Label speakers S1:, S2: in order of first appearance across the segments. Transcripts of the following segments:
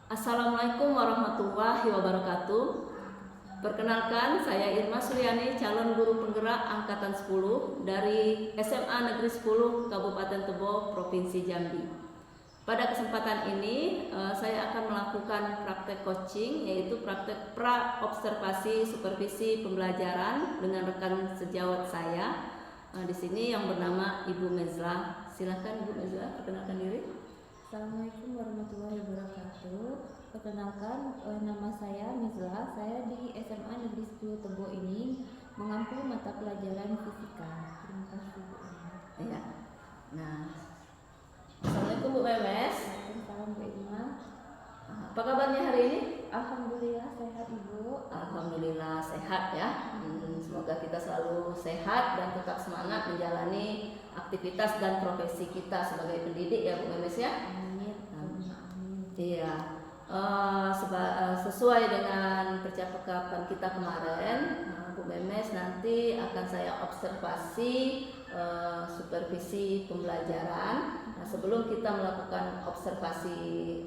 S1: Assalamualaikum warahmatullahi wabarakatuh. Perkenalkan, saya Irma Suryani, calon guru penggerak angkatan 10 dari SMA Negeri 10 Kabupaten Tebo, Provinsi Jambi. Pada kesempatan ini saya akan melakukan praktek coaching, yaitu praktek pra-observasi supervisi pembelajaran dengan rekan sejawat saya. Di sini yang bernama Ibu Mezla. Silakan Ibu Mezla, perkenalkan diri.
S2: Assalamualaikum warahmatullahi wabarakatuh. Perkenalkan, nama saya Mizla. Saya di SMA Negeri 10 Tebo ini mengampu mata pelajaran fisika. Terima kasih Bu.
S1: Ya. Nah, Assalamualaikum Bu Memes.
S2: Waalaikumsalam Bu Irma.
S1: Apa kabarnya hari ini?
S2: Alhamdulillah sehat Ibu.
S1: Alhamdulillah sehat ya. Semoga kita selalu sehat dan tetap semangat menjalani aktivitas dan profesi kita sebagai pendidik ya Bu Memes ya.
S2: Amin.
S1: Iya. Sesuai dengan percakapan kita kemarin, Bu Memes nanti akan saya observasi supervisi pembelajaran. Nah, sebelum kita melakukan observasi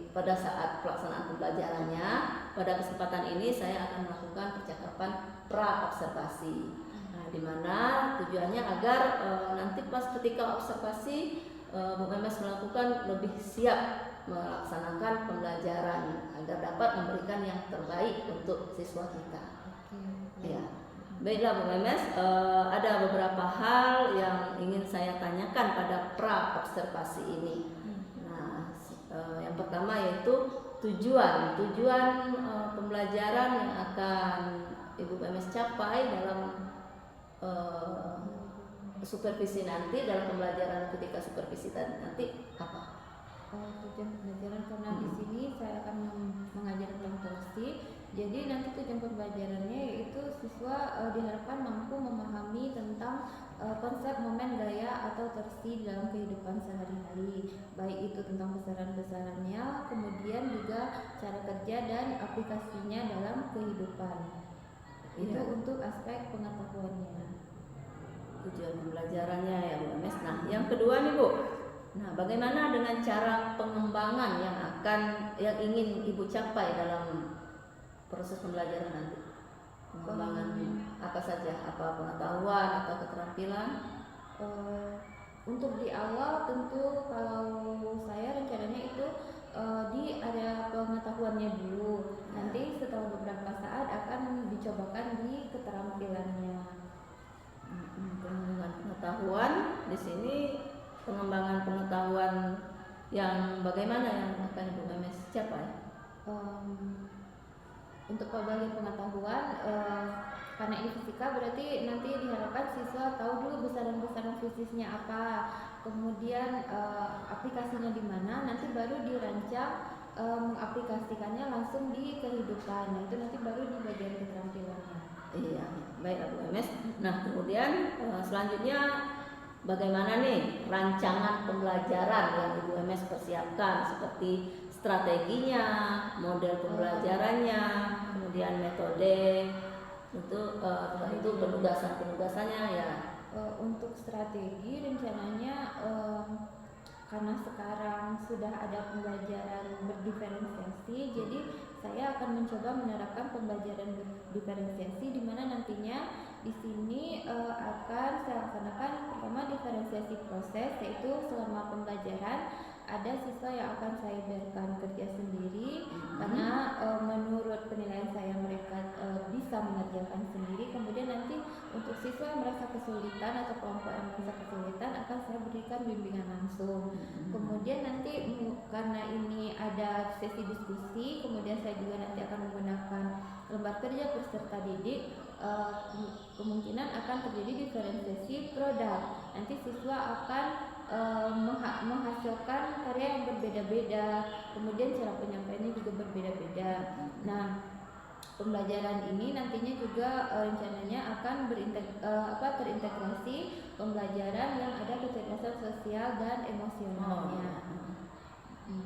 S1: pada saat pelaksanaan pembelajarannya, pada kesempatan ini saya akan melakukan percakapan pra-observasi. Nah, di mana tujuannya agar nanti pas ketika observasi Bu Memes melakukan lebih siap melaksanakan pembelajaran agar dapat memberikan yang terbaik untuk siswa kita. Ya. Baiklah Bu Memes, ada beberapa hal yang ingin saya tanyakan pada pra-observasi ini. Nah, yang pertama yaitu tujuan pembelajaran yang akan Ibu Memes capai dalam supervisi nanti, dalam pembelajaran ketika supervisi nanti apa?
S2: Tujuan pembelajaran karena di sini saya akan mengajar tentang torsi. Jadi nanti tujuan pembelajarannya yaitu siswa diharapkan mampu memahami tentang konsep momen gaya atau torsi dalam kehidupan sehari-hari, baik itu tentang besaran-besarannya, kemudian juga cara kerja dan aplikasinya dalam kehidupan. Itu untuk aspek pengetahuannya.
S1: Tujuan pembelajarannya ya Bu Memes. Nah, yang kedua nih Bu. Nah, bagaimana dengan cara pengembangan yang ingin Ibu capai dalam proses pembelajaran nanti? Pengembangan apa saja? Apa pengetahuan atau keterampilan?
S2: Untuk di awal tentu kalau saya rencananya itu ada pengetahuannya dulu. Nanti setelah beberapa saat akan dicobakan di keterampilannya.
S1: Pengembangan pengetahuan di sini. Pengembangan pengetahuan yang bagaimana yang akan Ibu Memes capai?
S2: Untuk pembagian pengetahuan, karena ini fisika berarti nanti diharapkan siswa tahu dulu besaran-besaran fisiknya apa, kemudian aplikasinya di mana, nanti baru dirancang mengaplikasikannya langsung di kehidupan. Nah, itu nanti baru di bagian keterampilannya.
S1: Iya, baik Bu Memes. Nah, kemudian selanjutnya bagaimana nih rancangan pembelajaran yang Ibu Memes persiapkan, seperti strateginya, model pembelajarannya, kemudian metode, setelah itu penugasannya ya.
S2: Untuk strategi rencananya karena sekarang sudah ada pembelajaran berdiferensiasi, jadi saya akan mencoba menerapkan pembelajaran berdiferensiasi di mana nantinya di sini akan saya laksanakan pertama diferensiasi proses, yaitu selama pembelajaran ada siswa yang akan saya biarkan kerja sendiri karena menurut penilaian saya mereka bisa mengerjakan sendiri. Kemudian nanti untuk siswa yang merasa kesulitan atau kelompok yang merasa kesulitan akan saya berikan bimbingan langsung. Kemudian nanti karena ini ada sesi diskusi, kemudian saya juga nanti akan menggunakan lembar kerja peserta didik. Kemungkinan akan terjadi diferensiasi produk. Nanti siswa akan menghasilkan karya yang berbeda-beda, kemudian cara penyampaiannya juga berbeda-beda. Nah, pembelajaran ini nantinya juga rencananya akan terintegrasi pembelajaran yang ada kecerdasan sosial dan emosionalnya.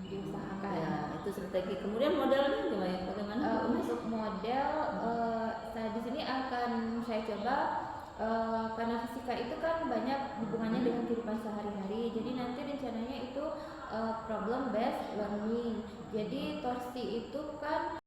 S2: Diusahakan.
S1: Ya, itu strategi. Kemudian modelnya bagaimana?
S2: Untuk model, saya di sini akan saya coba karena fisika itu kan banyak hubungannya dengan kehidupan sehari-hari. Jadi nanti rencananya itu problem based learning. Jadi torsi itu kan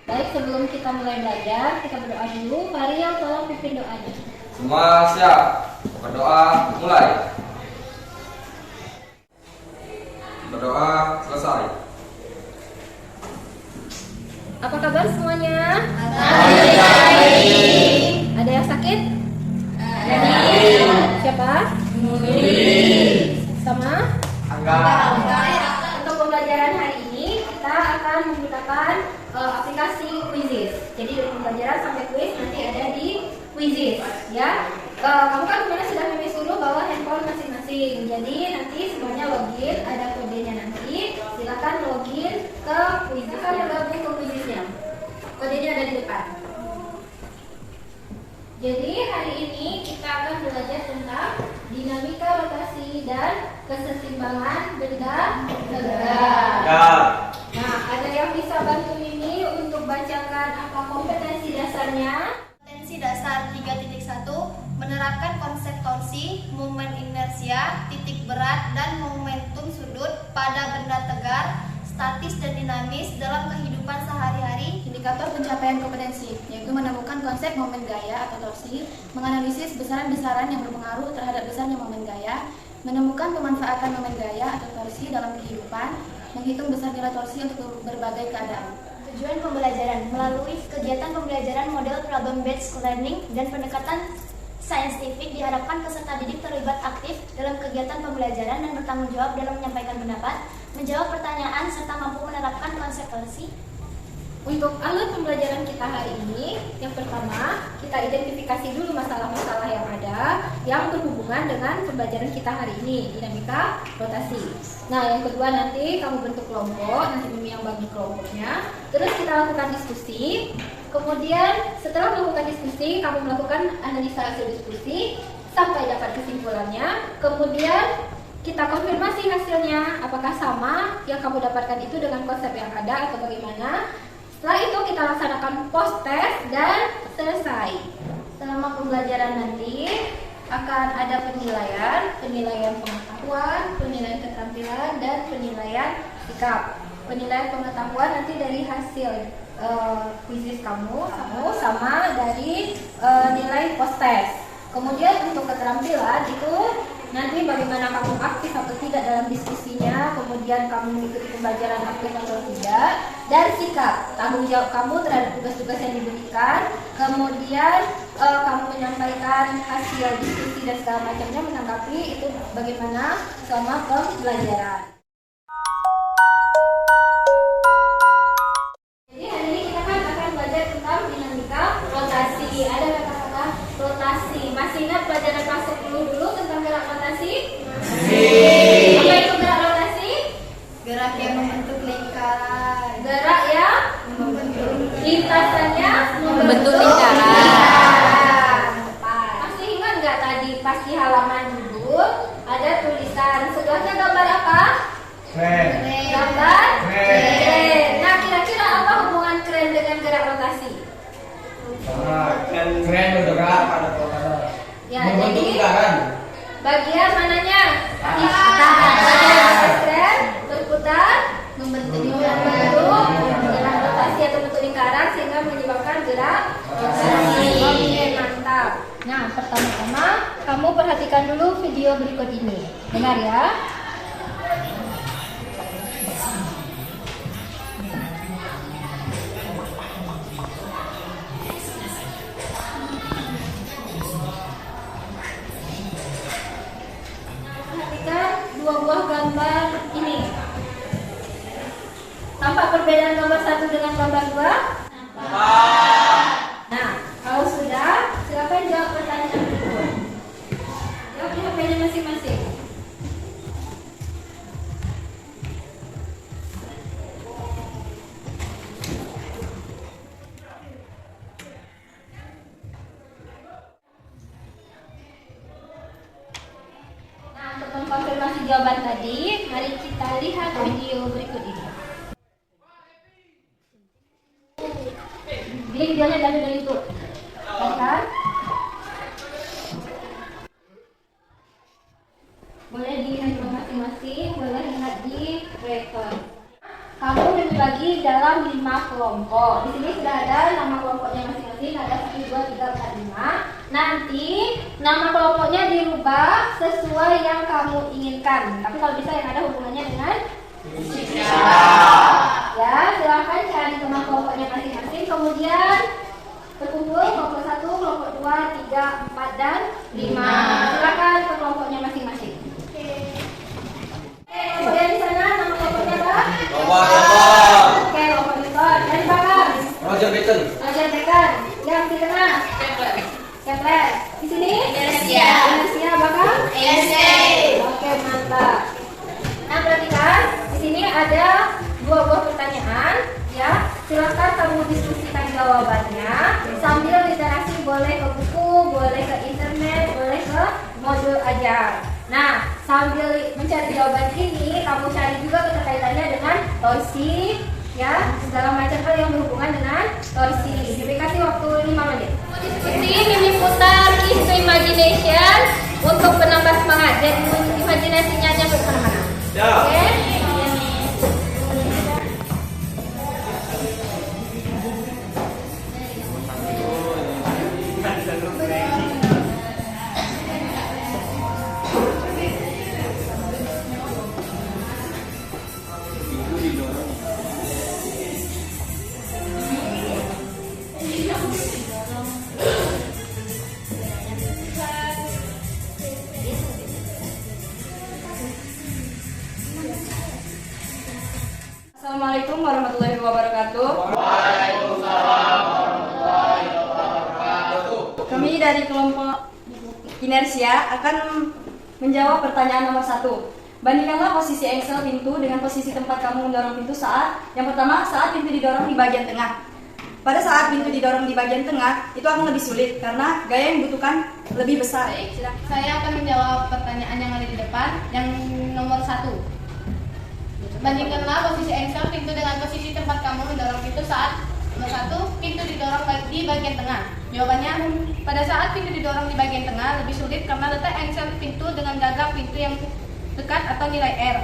S2: baik, sebelum kita mulai belajar, kita berdoa dulu. Mari yang tolong pimpin doanya.
S3: Semua siap, berdoa mulai. Berdoa selesai.
S2: Apa kabar semuanya? Ada yang sakit? Siapa? Sama? Untuk pembelajaran hari ini kita akan menggunakan aplikasi Quizizz. Jadi dari pembelajaran sampai quiz nanti ada di Quizizz, ya. Kamu kan kemarin sudah menulis dulu bawa handphone masing-masing. Jadi nanti semuanya login, ada kodenya nanti. Silakan login ke Quizizz. Kan bergabung ke Quizizz-nya. Kodenya ada di depan. Jadi hari ini kita akan belajar tentang dinamika rotasi dan kesetimbangan benda tegak. Nah, ada yang bisa bantu Mimi untuk bacakan apa kompetensi dasarnya?
S4: Kompetensi dasar 3.1 menerapkan konsep torsi, momen inersia, titik berat, dan momentum sudut pada benda tegar, statis dan dinamis dalam kehidupan sehari-hari. Indikator pencapaian kompetensi yaitu menemukan konsep momen gaya atau torsi, menganalisis besaran-besaran yang berpengaruh terhadap besarnya momen gaya, menemukan pemanfaatan momen gaya atau torsi dalam kehidupan, menghitung besar nilai torsi untuk berbagai keadaan. Tujuan pembelajaran melalui kegiatan pembelajaran model problem-based learning dan pendekatan saintifik diharapkan peserta didik terlibat aktif dalam kegiatan pembelajaran dan bertanggung jawab dalam menyampaikan pendapat, menjawab pertanyaan, serta mampu menerapkan konsep torsi.
S2: Untuk alur pembelajaran kita hari ini, yang pertama kita identifikasi dulu masalah-masalah yang ada yang berhubungan dengan pembelajaran kita hari ini, dinamika rotasi. Nah, yang kedua nanti kamu bentuk kelompok, nanti Mimi yang bagi kelompoknya. Terus kita lakukan diskusi. Kemudian setelah melakukan diskusi, kamu melakukan analisa hasil diskusi sampai dapat kesimpulannya. Kemudian kita konfirmasi hasilnya, apakah sama yang kamu dapatkan itu dengan konsep yang ada atau bagaimana. Setelah itu kita laksanakan post test dan selesai. Selama pembelajaran nanti akan ada penilaian pengetahuan, penilaian keterampilan, dan penilaian sikap. Penilaian pengetahuan nanti dari hasil Quizizz kamu sama dari nilai post test. Kemudian untuk keterampilan itu nanti bagaimana kamu aktif atau tidak dalam diskusinya, kemudian kamu mengikuti pembelajaran aktif atau tidak, dan sikap, tanggung jawab kamu terhadap tugas-tugas yang diberikan, kemudian kamu menyampaikan hasil diskusi dan segala macamnya, menanggapi itu bagaimana selama pembelajaran. Jadi hari ini kita akan belajar tentang dinamika rotasi. Ada kata-kata rotasi. Masih ingat pelajaran masuk dulu tentang gerak rotasi? Apa itu gerak rotasi?
S4: Gerak yang membentuk lingkaran.
S2: Gerak yang lintasannya
S1: Membentuk lingkaran.
S2: Masih ingat nggak tadi pas di halaman dulu ada tulisan sebelahnya gambar apa? Gambar kren. Nah, kira-kira apa hubungan kren dengan gerak rotasi?
S3: Keren bergerak pada kota.
S2: Ya,
S3: Membentuk
S2: jadi
S3: lingkaran.
S2: bagian mananya? Bagian kren berputar membentuk gerak rotasi atau bentuk lingkaran sehingga menyebabkan gerak rotasi. Oke, mantap. Nah, pertama-tama kamu perhatikan dulu video berikut ini. Dengar ya. Dua buah gambar ini. Tampak perbedaan gambar satu dengan gambar dua? Nah, kalau sudah, silakan jawab pertanyaan berikut. Jawab di HP-nya masing-masing. Konfirmasi jawaban tadi, mari kita lihat video berikut ini. Jadi videonya dari itu. Kan? Boleh di handphone masing-masing, boleh ingat di record. Kamu dibagi dalam 5 kelompok. Di sini sudah ada nama kelompoknya masing-masing, ada 1, 2, 3, 4, 5. Nanti nama kelompoknya dirubah sesuai yang kamu inginkan. Tapi kalau bisa yang ada hubungannya dengan ya, silahkan cari nama kelompoknya masing-masing. Kemudian berkumpul kelompok 1, kelompok 2, 3, 4, dan 5. Silakan ke kelompoknya masing-masing. Kelompok yang di sana nama kelompoknya apa?
S3: Kelompok.
S2: Oke, kelompok Newton. Yang di belakang?
S3: Roger Bacon.
S2: Roger Bacon. Yang di tengah? Kepler. Di sini?
S4: Inersia.
S2: Inersia belakang?
S4: Einstein.
S2: Oke, mantap. Nah, perhatikan di sini ada 2 buah pertanyaan, ya. Silakan kamu diskusikan jawabannya sambil literasi, boleh ke buku, boleh ke internet, boleh ke modul ajar. Nah, sambil mencari jawaban ini, kamu cari juga keterkaitannya dengan torsi, ya, segala macam hal yang berhubungan dengan torsi. Dikasih waktu 5 menit. Diskusi mimi putar Keys to Imagination untuk penambah semangat dan imajinasinya nyampe kemana-mana.
S3: Ya.
S2: Oke. Assalamualaikum warahmatullahi wabarakatuh. Kami dari kelompok inersia akan menjawab pertanyaan nomor 1. Bandingkanlah posisi engsel pintu dengan posisi tempat kamu mendorong pintu saat yang pertama, saat pintu didorong di bagian tengah. Pada saat pintu didorong di bagian tengah, itu akan lebih sulit karena gaya yang dibutuhkan lebih besar.
S4: Baik, saya akan menjawab pertanyaan yang ada di depan, yang nomor 1. Bandingkanlah posisi engsel pintu dengan posisi tempat kamu mendorong pintu saat nomor 1, pintu didorong di bagian tengah. Jawabannya, pada saat pintu didorong di bagian tengah lebih sulit karena letak engsel pintu dengan gagang pintu yang dekat atau nilai R.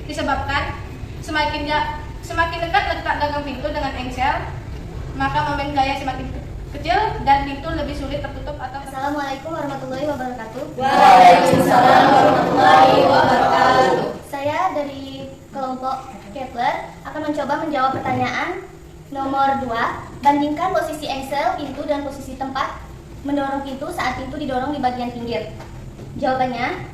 S4: Disebabkan semakin dekat letak gagang pintu dengan engsel, maka momen gaya semakin kecil dan pintu lebih sulit tertutup atau.
S5: Assalamualaikum warahmatullahi wabarakatuh.
S1: Waalaikumsalam warahmatullahi wabarakatuh.
S5: Saya dari kelompok Kepler akan mencoba menjawab pertanyaan nomor 2. Bandingkan posisi engsel pintu dan posisi tempat mendorong pintu saat pintu didorong di bagian pinggir. Jawabannya,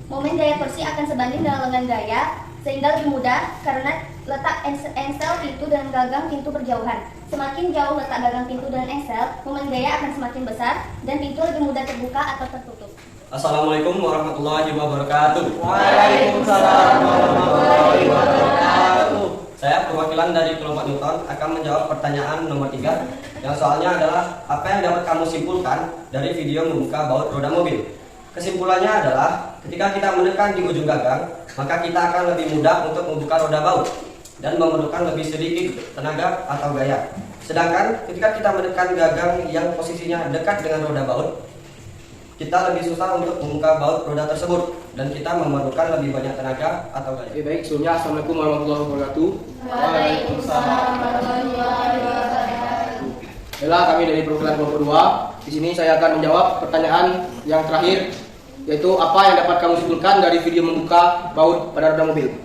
S5: momen gaya torsi akan sebanding dengan lengan gaya sehingga lebih mudah karena letak engsel pintu dan gagang pintu berjauhan. Semakin jauh letak gagang pintu dan engsel, momen gaya akan semakin besar dan pintu lebih mudah terbuka atau tertutup.
S3: Assalamualaikum warahmatullahi wabarakatuh.
S6: Waalaikumsalam warahmatullahi wabarakatuh.
S3: Saya perwakilan dari kelompok Newton akan menjawab pertanyaan nomor 3 yang soalnya adalah apa yang dapat kamu simpulkan dari video membuka baut roda mobil. Kesimpulannya adalah ketika kita menekan di ujung gagang, maka kita akan lebih mudah untuk membuka roda baut dan memerlukan lebih sedikit tenaga atau gaya. Sedangkan ketika kita menekan gagang yang posisinya dekat dengan roda baut, kita lebih susah untuk membuka baut roda tersebut dan kita memerlukan lebih banyak tenaga atau gaya.
S6: Oke, baik, sebelumnya Assalamualaikum warahmatullahi wabarakatuh.
S4: Waalaikumsalam warahmatullahi wabarakatuh.
S6: Baiklah, kami dari perwakilan kelompok 2. Di sini saya akan menjawab pertanyaan yang terakhir, yaitu apa yang dapat kamu simpulkan dari video membuka baut pada roda mobil.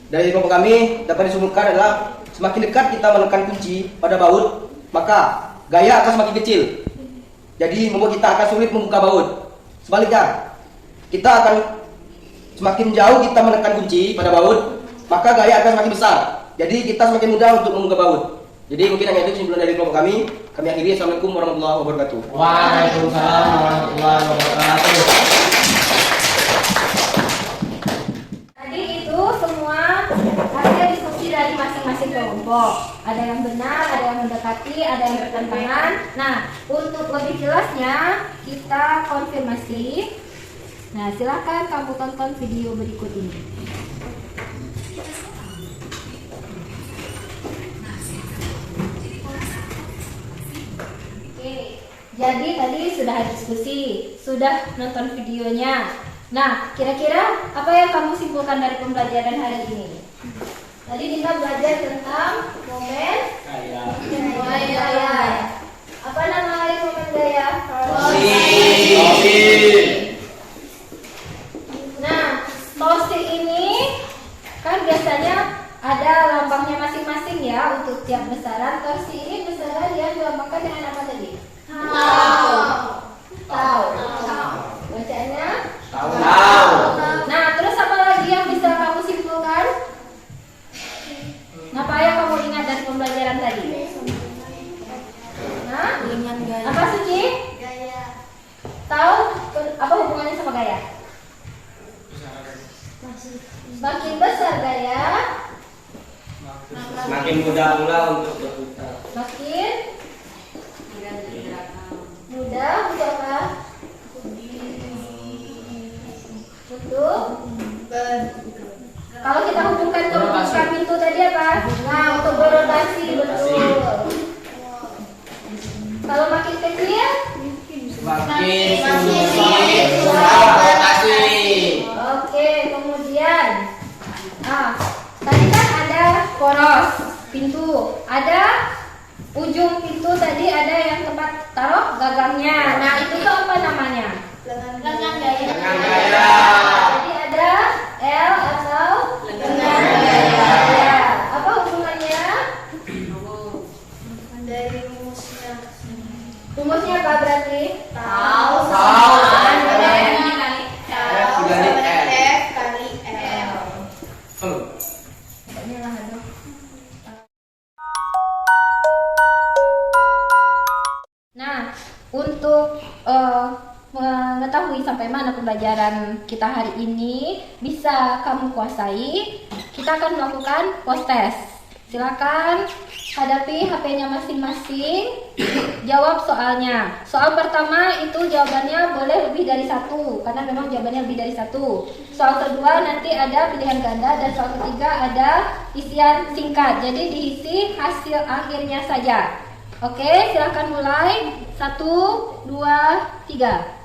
S6: Dari kelompok kami dapat disimpulkan adalah semakin dekat kita menekan kunci pada baut, maka gaya akan semakin kecil. Jadi membuat kita akan sulit membuka baut. Sebaliknya, kita akan semakin jauh kita menekan kunci pada baut, maka gaya akan semakin besar. Jadi kita semakin mudah untuk membuka baut. Jadi mungkin hanya itu kesimpulan dari kelompok kami. Kami akhiri. Assalamualaikum warahmatullahi wabarakatuh.
S3: Waalaikumsalam warahmatullahi wabarakatuh.
S2: Tadi itu semua hasil diskusi dari masing-masing kelompok. Ada yang benar, ada yang mendekati, ada yang bertentangan. Nah, untuk lebih jelasnya kita konfirmasi. Nah, silakan kamu tonton video berikut ini. Oke, Jadi tadi sudah diskusi, sudah nonton videonya. Nah, kira-kira apa yang kamu simpulkan dari pembelajaran hari ini? Tadi kita belajar tentang momen gaya. Apa nama hari momen gaya? Nah, tosi ini kan biasanya ada lambangnya masing-masing ya untuk tiap besaran. Tosi ini besaran yang dilambangkan dengan apa tadi? Tahu. Bacanya?
S6: Tahu.
S2: Nah, terus apa lagi yang bisa kamu simpulkan? Apa yang kamu ingat dari pembelajaran tadi? Nah, apa Suci?
S4: Gaya.
S2: Tahu apa hubungannya sama gaya? Semakin besar gaya,
S3: Semakin mudah pula untuk berputar.
S2: makin mudah untuk apa? Untuk kalau kita hubungkan ke membuka pintu tadi apa? Nah, untuk berotasi, betul. Kalau makin kecil,
S6: Makin
S2: susah
S6: rotasi.
S2: oke, kemudian tadi kan ada poros pintu, ada ujung pintu tadi ada yang tempat taruh gagangnya. Nah, itu tuh apa namanya?
S4: Lengan gaya.
S6: Lengan gaya.
S2: Jadi ada L atau lengan gaya. Apa hubungannya?
S4: Dari rumusnya.
S2: Rumusnya apa berarti?
S4: Tahu. F kali L.
S2: Nah, untuk mengetahui sampai mana pembelajaran kita hari ini bisa kamu kuasai, kita akan melakukan post test. Silakan hadapi HP-nya masing-masing, jawab soalnya. Soal pertama itu jawabannya boleh lebih dari satu, karena memang jawabannya lebih dari satu. Soal kedua nanti ada pilihan ganda, dan soal ketiga ada isian singkat. Jadi diisi hasil akhirnya saja. Oke, silakan mulai. 1, 2, 3.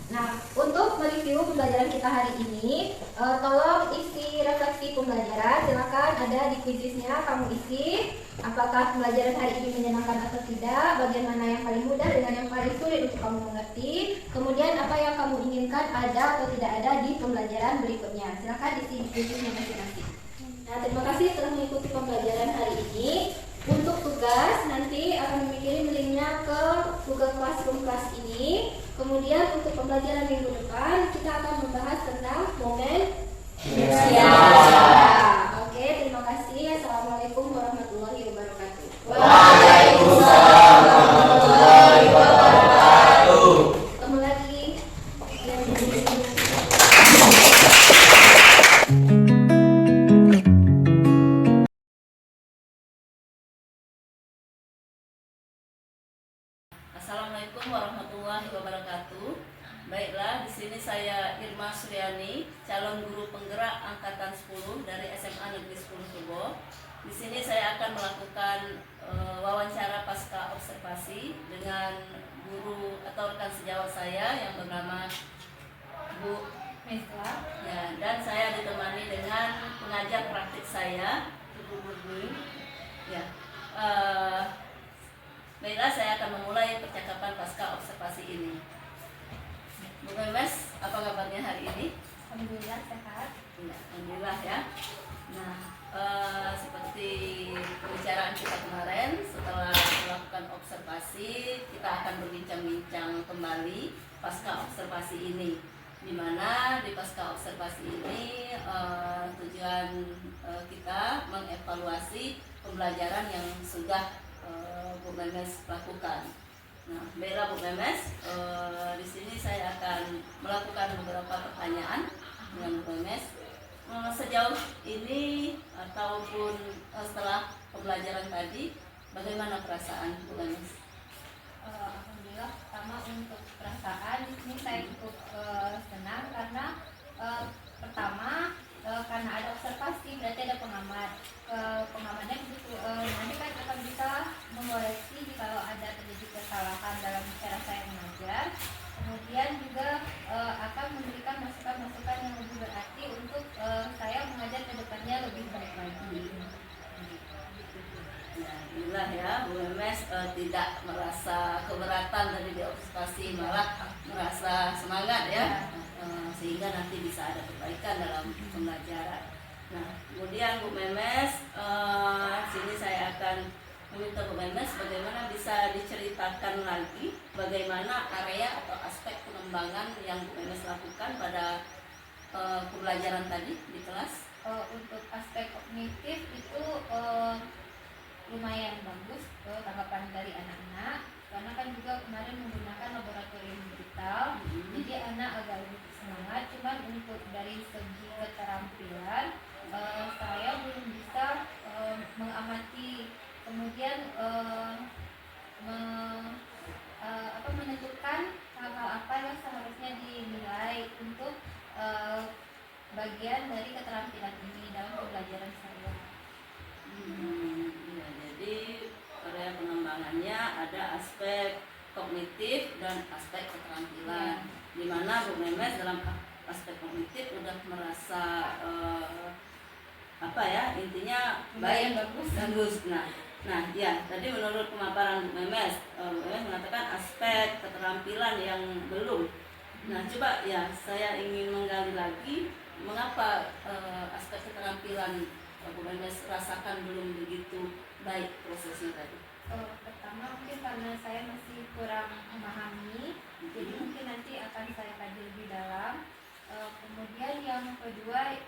S2: Nah, untuk mereview pembelajaran kita hari ini, tolong isi refleksi pembelajaran. Silakan ada di quizisnya kamu isi. Apakah pembelajaran hari ini menyenangkan atau tidak? Bagaimana yang paling mudah dengan yang paling sulit untuk kamu mengerti? Kemudian apa yang kamu inginkan ada atau tidak ada di pembelajaran berikutnya? Silakan isi di quizisnya masing-masing. Nah, terima kasih telah mengikuti pembelajaran hari ini. Untuk tugas nanti akan mengirim linknya ke Google Classroom kelas ini. Kemudian untuk pembelajaran minggu depan kita akan membahas tentang momen inersia. Oke, terima kasih. Assalamualaikum warahmatullahi wabarakatuh.
S6: Waalaikumsalam warahmatullahi wabarakatuh.
S2: Ketemu lagi.
S1: Assalamualaikum warahmatullahi wabarakatuh. Baiklah, di sini saya Irma Suryani, calon guru penggerak angkatan 10 dari SMA Negeri 10 Tubo. Di sini saya akan melakukan wawancara pasca observasi dengan guru atau rekan sejawat saya yang bernama Bu
S2: Mesla.
S1: ya, dan saya ditemani dengan pengajar praktik saya, Bu Burni. Ya. Baiklah, saya akan memulai percakapan pasca observasi ini. Bu Memes, apa kabarnya hari ini?
S2: Alhamdulillah sehat.
S1: Ya, alhamdulillah ya. Nah, seperti pembicaraan kita kemarin, setelah melakukan observasi, kita akan berbincang-bincang kembali pasca observasi ini. Di mana di pasca observasi ini tujuan kita mengevaluasi pembelajaran yang sudah Bu Memes lakukan. Nah, baiklah Bu Memes, di sini saya akan melakukan beberapa pertanyaan dengan Bu Memes. Sejauh ini ataupun setelah pembelajaran tadi, bagaimana perasaan Bu Memes?
S2: Alhamdulillah, pertama untuk perasaan ini saya cukup senang karena pertama karena ada observasi berarti ada pengamat.
S1: Memes tidak merasa keberatan dari diobservasi, malah merasa semangat ya. Sehingga nanti bisa ada perbaikan dalam pembelajaran. Nah, kemudian Bu Memes, sini saya akan meminta Bu Memes bagaimana bisa diceritakan lagi bagaimana area atau aspek pengembangan yang Bu Memes lakukan pada pembelajaran tadi di kelas.
S2: Untuk aspek kognitif itu lumayan bagus tanggapan dari anak-anak, karena kan juga kemarin menggunakan laboratorium digital, jadi anak agak lebih semangat. Cuman untuk dari segi keterampilan saya belum bisa mengamati, kemudian menentukan hal-hal apa yang seharusnya dinilai untuk bagian dari keterampilan ini dalam pembelajaran saya.
S1: Ya, jadi area pengembangannya ada aspek kognitif dan aspek keterampilan. Di mana Bu Memes dalam aspek kognitif udah merasa intinya baik, bagus. Nah, ya tadi menurut pemaparan Bu Memes, Bu Memes mengatakan aspek keterampilan yang belum. Nah, coba ya saya ingin menggali lagi mengapa aspek keterampilan Bu Memes rasakan belum begitu baik prosesnya tadi.
S2: Pertama mungkin karena saya masih kurang memahami, jadi mungkin nanti akan saya kaji lebih dalam. Kemudian yang kedua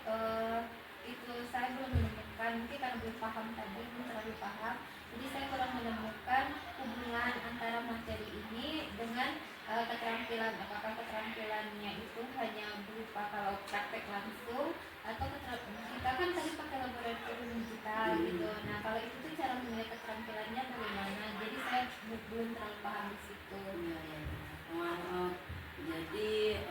S2: itu saya belum menemukan, mungkin karena belum paham tadi, belum terlalu paham, jadi saya kurang menemukan hubungan antara materi ini dengan keterampilan. Apakah keterampilannya itu hanya berupa kalau praktek langsung, atau kita kan tadi pakai laboratorium digital gitu. Nah, kalau itu tuh cara menilai keterampilannya bagaimana, jadi saya belum terlalu paham di situ.
S1: Jadi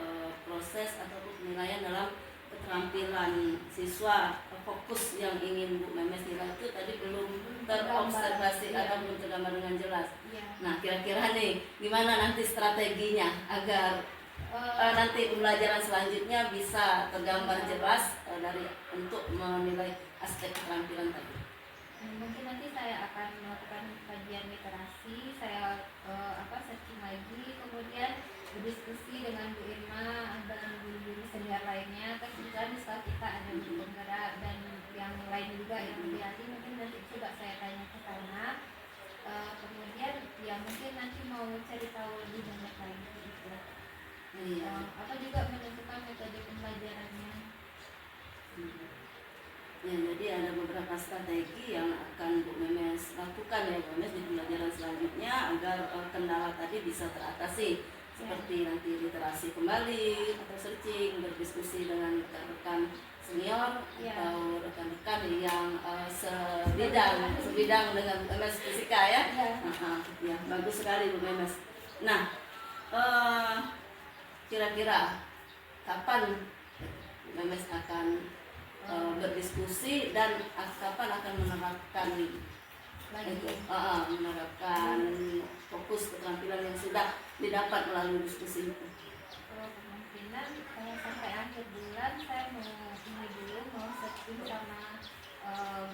S1: proses ataupun penilaian dalam keterampilan siswa, fokus yang ingin Bu Memes nilai itu tadi belum terobservasi atau belum tergambar dengan jelas. Nah, kira-kira nih gimana nanti strateginya agar nanti pembelajaran selanjutnya bisa tergambar jelas untuk menilai aspek keterampilan tadi.
S2: Mungkin nanti saya akan melakukan kajian literasi, saya searching lagi, kemudian berdiskusi dengan Bu Irma dan guru-guru senior lainnya. Kan kebetulan di sekolah kita ada guru penggerak dan yang lain juga yang lebih ahli, mungkin nanti coba saya tanya ke sana. Kemudian ya mungkin nanti mau cari tahu lebih banyak lagi gitu. Atau juga menentukan metode pembelajarannya.
S1: Ya, jadi ada beberapa strategi yang akan Bu Memes lakukan ya Bu Memes di pembelajaran selanjutnya agar kendala tadi bisa teratasi, seperti nanti literasi kembali atau searching, berdiskusi dengan rekan-rekan senior atau rekan-rekan yang sebidang dengan Bu Memes fisika ya. Ya, bagus sekali Bu Memes. Nah, kira-kira kapan Bu Memes akan berdiskusi dan kapan akan menerapkan fokus keterampilan yang sudah didapat melalui diskusi itu?
S2: Kemungkinan sampai akhir bulan saya mau searching sama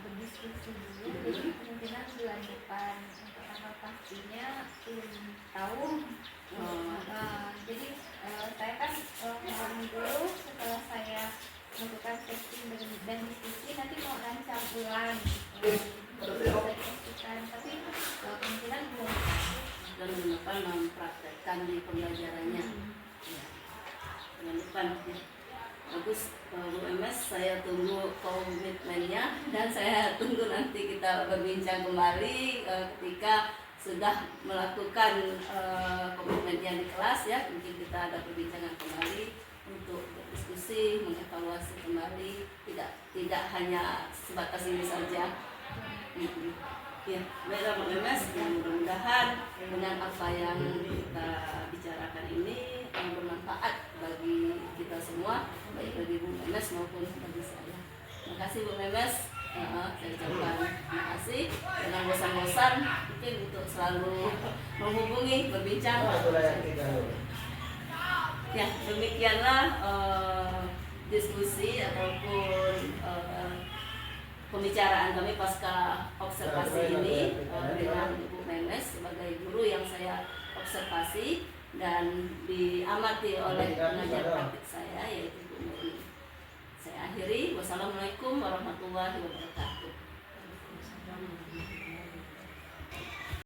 S2: berdiskusi dulu. Jadi kemungkinan bulan depan, untuk tanggal pastinya belum tahu. Jadi saya kan mau dulu, setelah saya melakukan testing dan diskusi, nanti mau rancang ulang tapi kemungkinan belum,
S1: dan depan mempraktekkan di pembelajarannya. Bulan depan ya. Bagus Bu Memes, saya tunggu komitmennya dan saya tunggu nanti kita berbincang kembali ketika sudah melakukan komitmennya di kelas ya. Mungkin kita ada perbincangan kembali untuk berdiskusi, mengevaluasi kembali, tidak hanya sebatas ini saja. Ya, baiklah Bu Memes, mudah-mudahan dengan apa yang kita bicarakan ini bermanfaat bagi kita semua, baik bagi Bu Memes maupun bagi saya. Terima kasih Bu Memes. Saya ucapkan terima kasih. Jangan bosan-bosan mungkin untuk selalu menghubungi, berbincang. Ya, demikianlah diskusi ataupun pembicaraan kami pasca observasi ini dengan Ibu Memes sebagai guru yang saya observasi dan diamati oleh pengajar praktik saya yaitu Bu Mary. Saya akhiri. Wassalamualaikum warahmatullahi wabarakatuh.